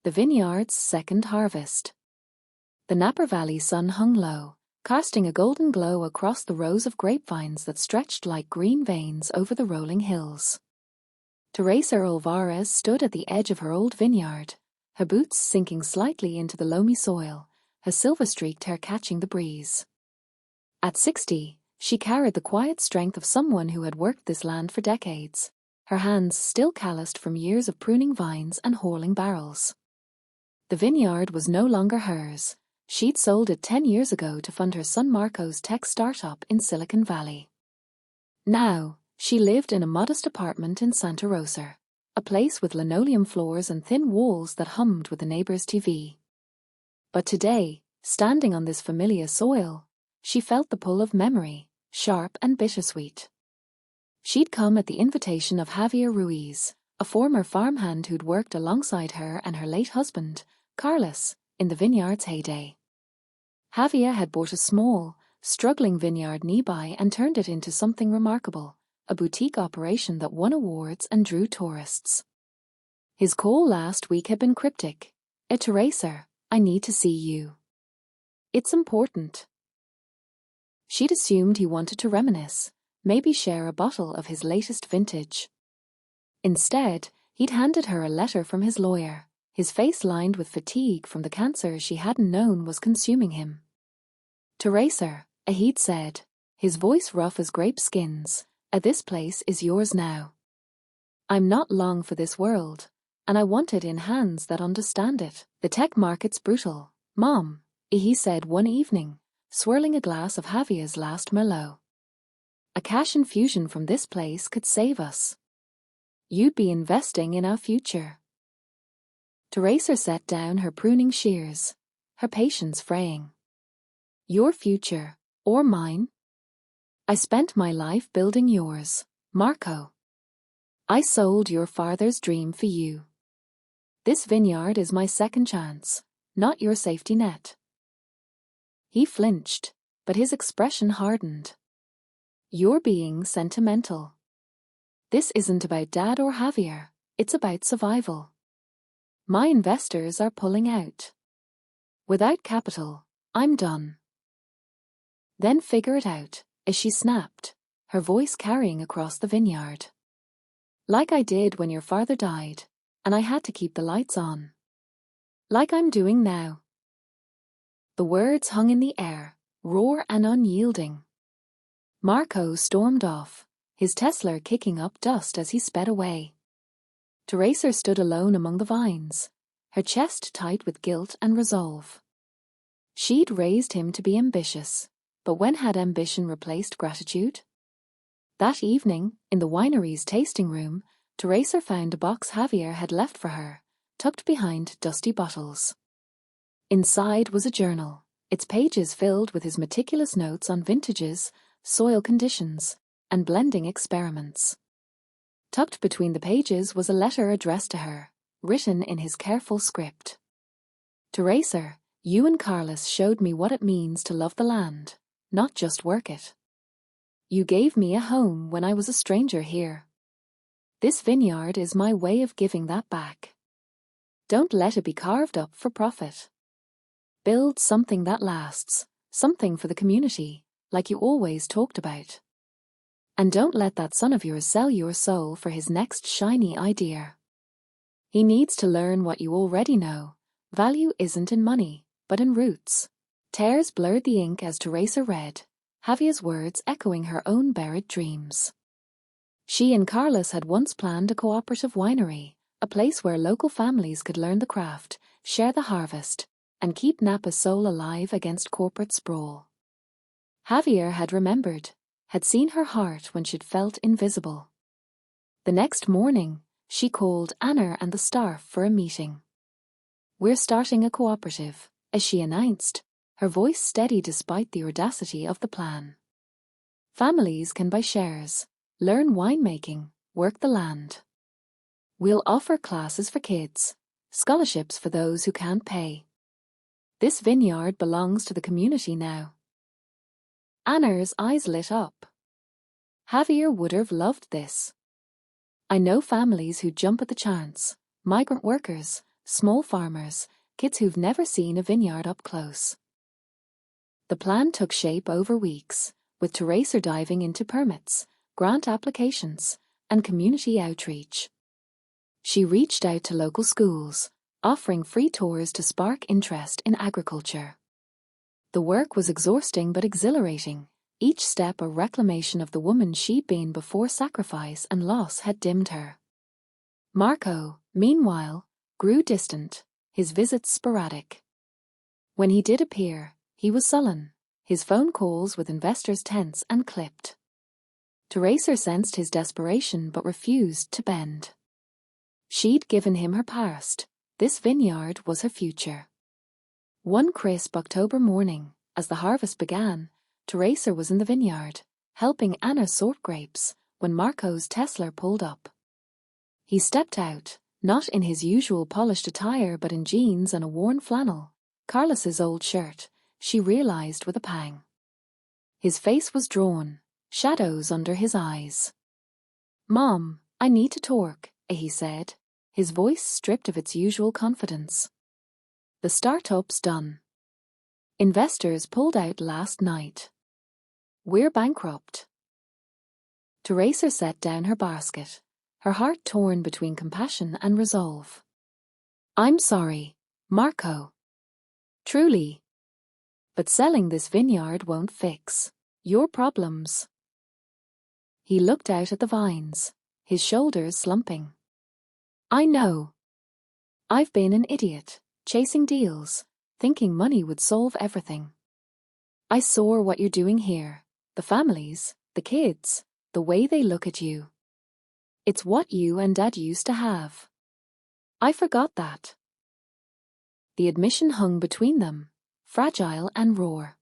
The vineyard's second harvest. The Napa Valley sun hung low, casting a golden glow across the rows of grapevines that stretched like green veins over the rolling hills. Teresa Alvarez stood at the edge of her old vineyard, her boots sinking slightly into the loamy soil, her silver-streaked hair catching the breeze. At 60, she carried the quiet strength of someone who had worked this land for decades, her hands still calloused from years of pruning vines and hauling barrels. The vineyard was no longer hers. She'd sold it 10 years ago to fund her son Marco's tech startup in Silicon Valley. Now, she lived in a modest apartment in Santa Rosa, a place with linoleum floors and thin walls that hummed with the neighbor's TV. But today, standing on this familiar soil, she felt the pull of memory, sharp and bittersweet. She'd come at the invitation of Javier Ruiz, a former farmhand who'd worked alongside her and her late husband, Carlos, in the vineyard's heyday. Javier had bought a small, struggling vineyard nearby and turned it into something remarkable, a boutique operation that won awards and drew tourists. His call last week had been cryptic. Teresa, I need to see you. It's important. She'd assumed he wanted to reminisce, maybe share a bottle of his latest vintage. Instead, he'd handed her a letter from his lawyer, his face lined with fatigue from the cancer she hadn't known was consuming him. Teresa, he'd said, his voice rough as grape skins, this place is yours now. I'm not long for this world, and I want it in hands that understand it. The tech market's brutal, Mom, he said one evening, swirling a glass of Javier's last Merlot. A cash infusion from this place could save us. You'd be investing in our future. Teresa set down her pruning shears, her patience fraying. Your future, or mine? I spent my life building yours, Marco. I sold your father's dream for you. This vineyard is my second chance, not your safety net. He flinched, but his expression hardened. You're being sentimental. This isn't about Dad or Javier, it's about survival. My investors are pulling out. Without capital, I'm done. Then figure it out, as she snapped, her voice carrying across the vineyard. Like I did when your father died, and I had to keep the lights on. Like I'm doing now. The words hung in the air, raw and unyielding. Marco stormed off, his Tesla kicking up dust as he sped away. Teresa stood alone among the vines, her chest tight with guilt and resolve. She'd raised him to be ambitious, but when had ambition replaced gratitude? That evening, in the winery's tasting room, Teresa found a box Javier had left for her, tucked behind dusty bottles. Inside was a journal, its pages filled with his meticulous notes on vintages, soil conditions, and blending experiments. Tucked between the pages was a letter addressed to her, written in his careful script. Teresa, you and Carlos showed me what it means to love the land, not just work it. You gave me a home when I was a stranger here. This vineyard is my way of giving that back. Don't let it be carved up for profit. Build something that lasts, something for the community, like you always talked about. And don't let that son of yours sell your soul for his next shiny idea. He needs to learn what you already know. Value isn't in money, but in roots. Tears blurred the ink as Teresa read, Javier's words echoing her own buried dreams. She and Carlos had once planned a cooperative winery, a place where local families could learn the craft, share the harvest, and keep Napa's soul alive against corporate sprawl. Javier had remembered, had seen her heart when she'd felt invisible. The next morning, she called Anna and the staff for a meeting. We're starting a cooperative, as she announced, her voice steady despite the audacity of the plan. Families can buy shares, learn winemaking, work the land. We'll offer classes for kids, scholarships for those who can't pay. This vineyard belongs to the community now. Anna's eyes lit up. Javier would have loved this. I know families who jump at the chance, migrant workers, small farmers, kids who've never seen a vineyard up close. The plan took shape over weeks, with Teresa diving into permits, grant applications, and community outreach. She reached out to local schools, offering free tours to spark interest in agriculture. The work was exhausting but exhilarating, each step a reclamation of the woman she'd been before sacrifice and loss had dimmed her. Marco, meanwhile, grew distant, his visits sporadic. When he did appear, he was sullen, his phone calls with investors tense and clipped. Teresa sensed his desperation but refused to bend. She'd given him her past, this vineyard was her future. One crisp October morning, as the harvest began, Teresa was in the vineyard, helping Anna sort grapes, when Marco's Tesla pulled up. He stepped out, not in his usual polished attire but in jeans and a worn flannel, Carlos's old shirt, she realized with a pang. His face was drawn, shadows under his eyes. "Mom, I need to talk," he said, his voice stripped of its usual confidence. "The startup's done. Investors pulled out last night. We're bankrupt." Teresa set down her basket, her heart torn between compassion and resolve. "I'm sorry, Marco. Truly. But selling this vineyard won't fix your problems." He looked out at the vines, his shoulders slumping. "I know. I've been an idiot, chasing deals, thinking money would solve everything. I saw what you're doing here, the families, the kids, the way they look at you. It's what you and Dad used to have. I forgot that." The admission hung between them, fragile and raw.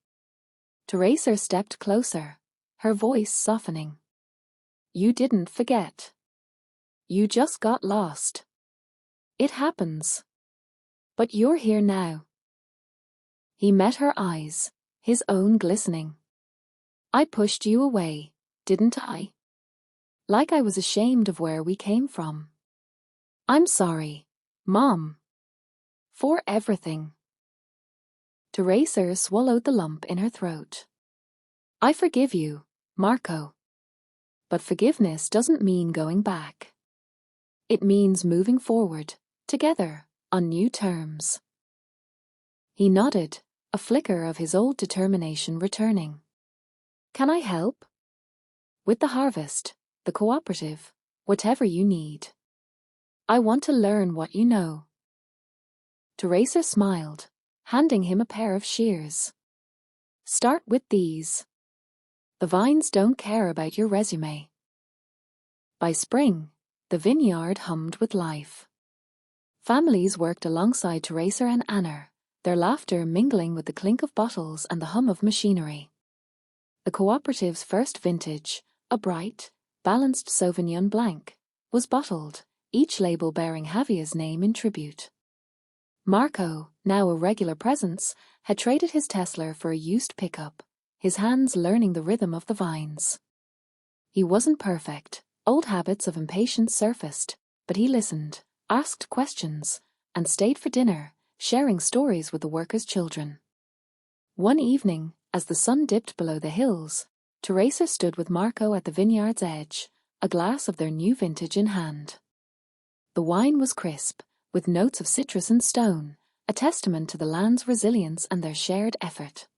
Teresa stepped closer, her voice softening. "You didn't forget. You just got lost. It happens. But you're here now." He met her eyes, his own glistening. "I pushed you away, didn't I? Like I was ashamed of where we came from. I'm sorry, Mom. For everything." Teresa swallowed the lump in her throat. "I forgive you, Marco. But forgiveness doesn't mean going back. It means moving forward, together, on new terms." He nodded, a flicker of his old determination returning. "Can I help?" "With the harvest, the cooperative, whatever you need. I want to learn what you know." Teresa smiled, handing him a pair of shears. "Start with these. The vines don't care about your resume." By spring, the vineyard hummed with life. Families worked alongside Teresa and Anna, their laughter mingling with the clink of bottles and the hum of machinery. The cooperative's first vintage, a bright, balanced Sauvignon Blanc, was bottled, each label bearing Javier's name in tribute. Marco, now a regular presence, had traded his Tesla for a used pickup, his hands learning the rhythm of the vines. He wasn't perfect, old habits of impatience surfaced, but he listened, asked questions, and stayed for dinner, sharing stories with the workers' children. One evening, as the sun dipped below the hills, Teresa stood with Marco at the vineyard's edge, a glass of their new vintage in hand. The wine was crisp, with notes of citrus and stone, a testament to the land's resilience and their shared effort.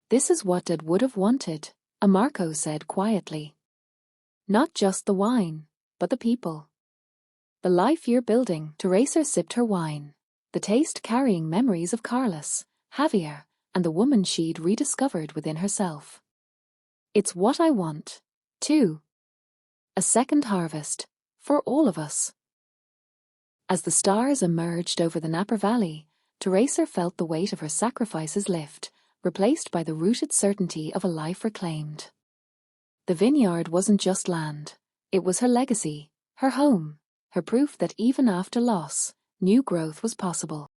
"This is what Dad would have wanted," Marco said quietly. "Not just the wine, but the people. The life you're building." Teresa sipped her wine, the taste carrying memories of Carlos, Javier, and the woman she'd rediscovered within herself. "It's what I want, too. A second harvest, for all of us." As the stars emerged over the Napa Valley, Teresa felt the weight of her sacrifices lift, replaced by the rooted certainty of a life reclaimed. The vineyard wasn't just land, it was her legacy, her home, her proof that even after loss, new growth was possible.